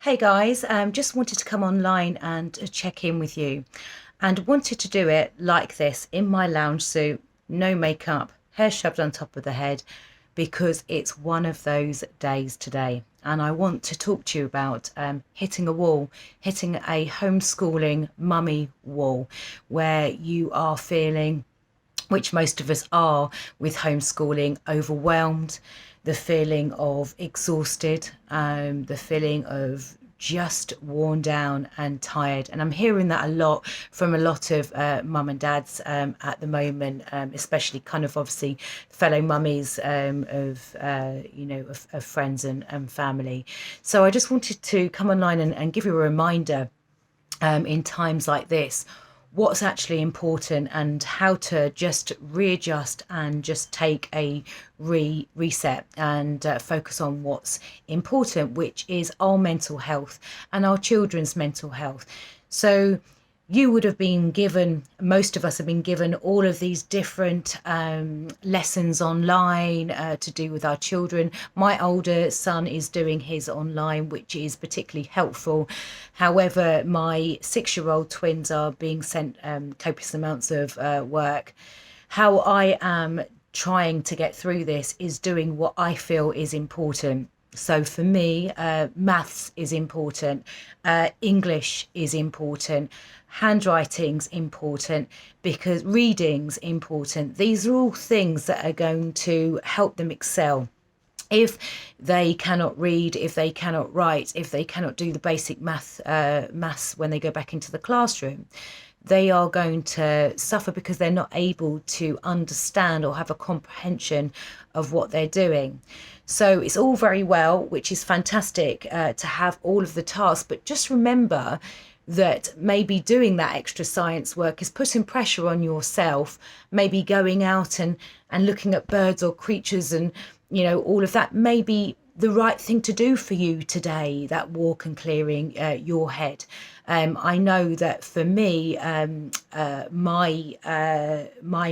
Hey guys, just wanted to come online and check in with you, and wanted to do it like this in my lounge suit, no makeup, hair shoved on top of the head, because it's one of those days today. And I want to talk to you about hitting a wall, hitting a homeschooling mummy wall, where you are feeling, which most of us are with homeschooling, overwhelmed, the feeling of exhausted, the feeling of just worn down and tired. And I'm hearing that a lot from a lot of mum and dads at the moment, especially kind of obviously fellow mummies of friends and family. So I just wanted to come online and give you a reminder in times like this what's actually important and how to just readjust and just take a reset and focus on what's important, which is our mental health and our children's mental health. So you would have been given, most of us have been given all of these different lessons online to do with our children. My older son is doing his online, which is particularly helpful. However, my 6-year-old twins are being sent copious amounts of work. How I am trying to get through this is doing what I feel is important. So for me, maths is important, English is important, handwriting's important, because reading's important. These are all things that are going to help them excel. If they cannot read, if they cannot write, if they cannot do the basic maths when they go back into the classroom, they are going to suffer because they're not able to understand or have a comprehension of what they're doing. So it's all very well, which is fantastic, to have all of the tasks, but just remember that maybe doing that extra science work is putting pressure on yourself, maybe going out and looking at birds or creatures and, all of that may be the right thing to do for you today, that walk and clearing your head. I know that for me, my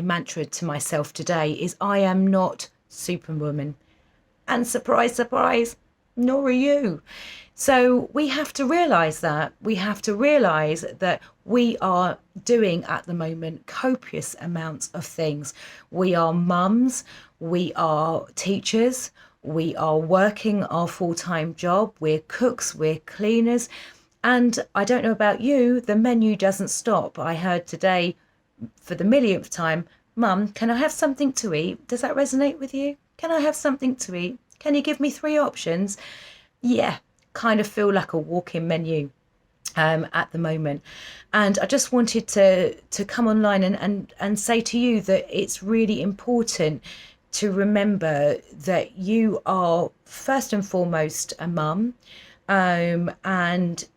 mantra to myself today is I am not Superwoman. And surprise, surprise, nor are you. So we have to realize that. We have to realize that we are doing at the moment copious amounts of things. We are mums, we are teachers, we are working our full-time job, we're cooks, we're cleaners. And I don't know about you, the menu doesn't stop. I heard today for the millionth time, Mum, can I have something to eat? Does that resonate with you? Can I have something to eat? Can you give me 3 options? Yeah, kind of feel like a walk-in menu at the moment. And I just wanted to come online and say to you that it's really important to remember that you are first and foremost a mum, and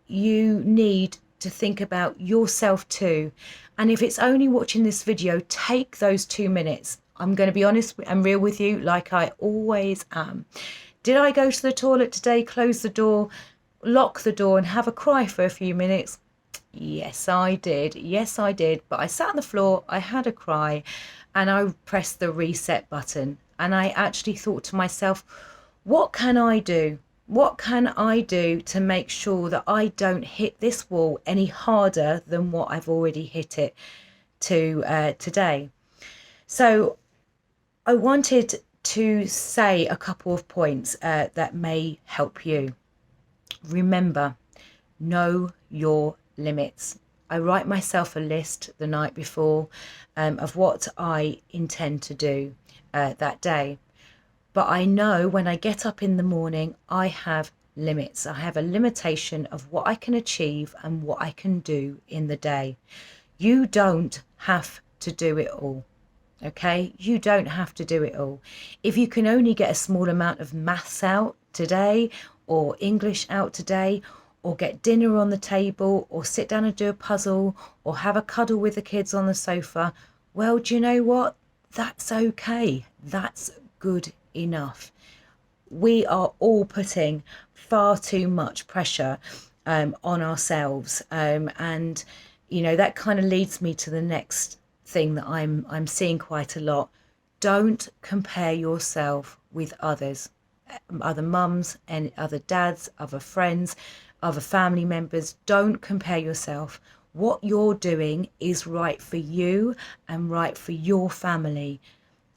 you need to think about yourself too. And if it's only watching this video, take those 2 minutes. I'm going to be honest and real with you, like I always am. Did I go to the toilet today, close the door, lock the door and have a cry for a few minutes? Yes, I did. Yes, I did. But I sat on the floor, I had a cry, and I pressed the reset button. And I actually thought to myself, what can I do? What can I do to make sure that I don't hit this wall any harder than what I've already hit it to today? So I wanted to say a couple of points that may help you. Remember, know your limits. I write myself a list the night before of what I intend to do that day. But I know when I get up in the morning, I have limits. I have a limitation of what I can achieve and what I can do in the day. You don't have to do it all. Okay, you don't have to do it all. If you can only get a small amount of maths out today, or English out today, or get dinner on the table, or sit down and do a puzzle, or have a cuddle with the kids on the sofa, well, do you know what? That's okay. That's good enough. We are all putting far too much pressure on ourselves, and that kind of leads me to the next thing that I'm seeing quite a lot. Don't compare yourself with others. other mums and other dads, other friends, other family members. Don't compare yourself. What you're doing is right for you and right for your family.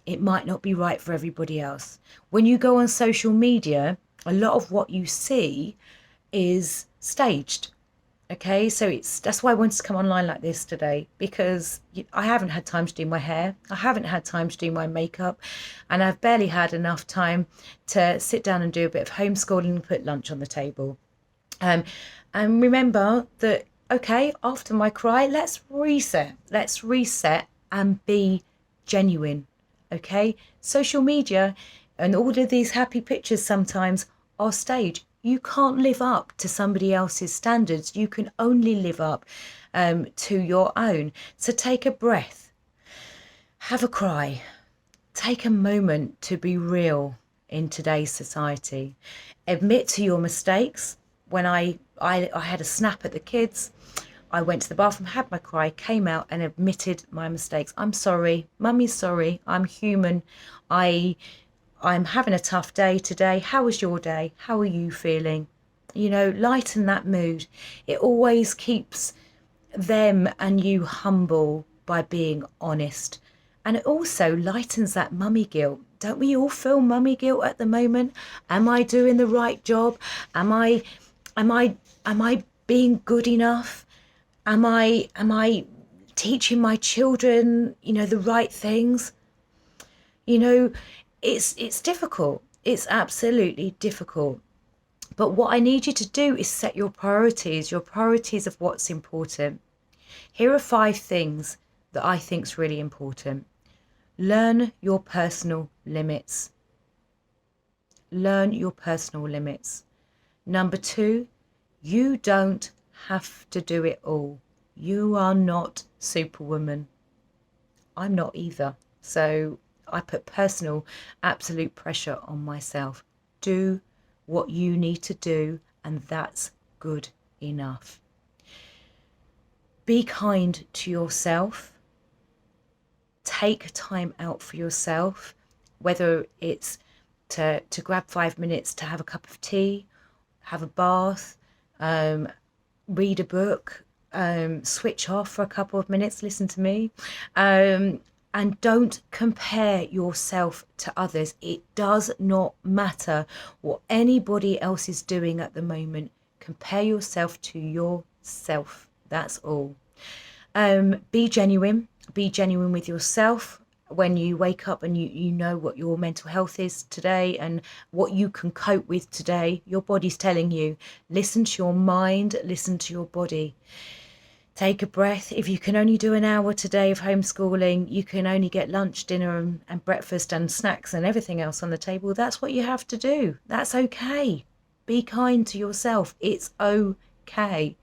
It might not be right for everybody else. When you go on social media, a lot of what you see is staged. Okay, so that's why I wanted to come online like this today, because I haven't had time to do my hair, I haven't had time to do my makeup, and I've barely had enough time to sit down and do a bit of homeschooling and put lunch on the table. Um, and remember that, okay, after my cry, let's reset and be genuine. Okay, social media and all of these happy pictures sometimes are staged. You can't live up to somebody else's standards. You can only live up to your own. So take a breath, have a cry, take a moment to be real in today's society. Admit to your mistakes. When I had a snap at the kids, I went to the bathroom, had my cry, came out and admitted my mistakes. I'm sorry, mummy's sorry, I'm human. I'm having a tough day today. How was your day? How are you feeling? You know, lighten that mood. It always keeps them and you humble by being honest. And it also lightens that mummy guilt. Don't we all feel mummy guilt at the moment? Am I doing the right job? Am I am I being good enough? Am I teaching my children, the right things? You know, it's difficult. It's absolutely difficult. But what I need you to do is set your priorities of what's important. Here are 5 things that I think is really important. Learn your personal limits. Learn your personal limits. Number 2, you don't have to do it all. You are not Superwoman. I'm not either. So I put personal, absolute pressure on myself. Do what you need to do, and that's good enough. Be kind to yourself. Take time out for yourself, whether it's to grab 5 minutes to have a cup of tea, have a bath, read a book, switch off for a couple of minutes, listen to me. And don't compare yourself to others. It does not matter what anybody else is doing at the moment. Compare yourself to yourself. That's all. Be genuine. Be genuine with yourself. When you wake up and you know what your mental health is today and what you can cope with today, your body's telling you. Listen to your mind, listen to your body. Take a breath. If you can only do an hour today of homeschooling, you can only get lunch, dinner and breakfast and snacks and everything else on the table. That's what you have to do. That's okay. Be kind to yourself. It's okay.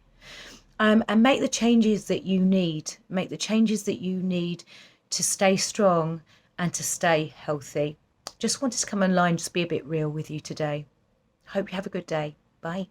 And make the changes that you need. Make the changes that you need to stay strong and to stay healthy. Just wanted to come online, just be a bit real with you today. Hope you have a good day. Bye.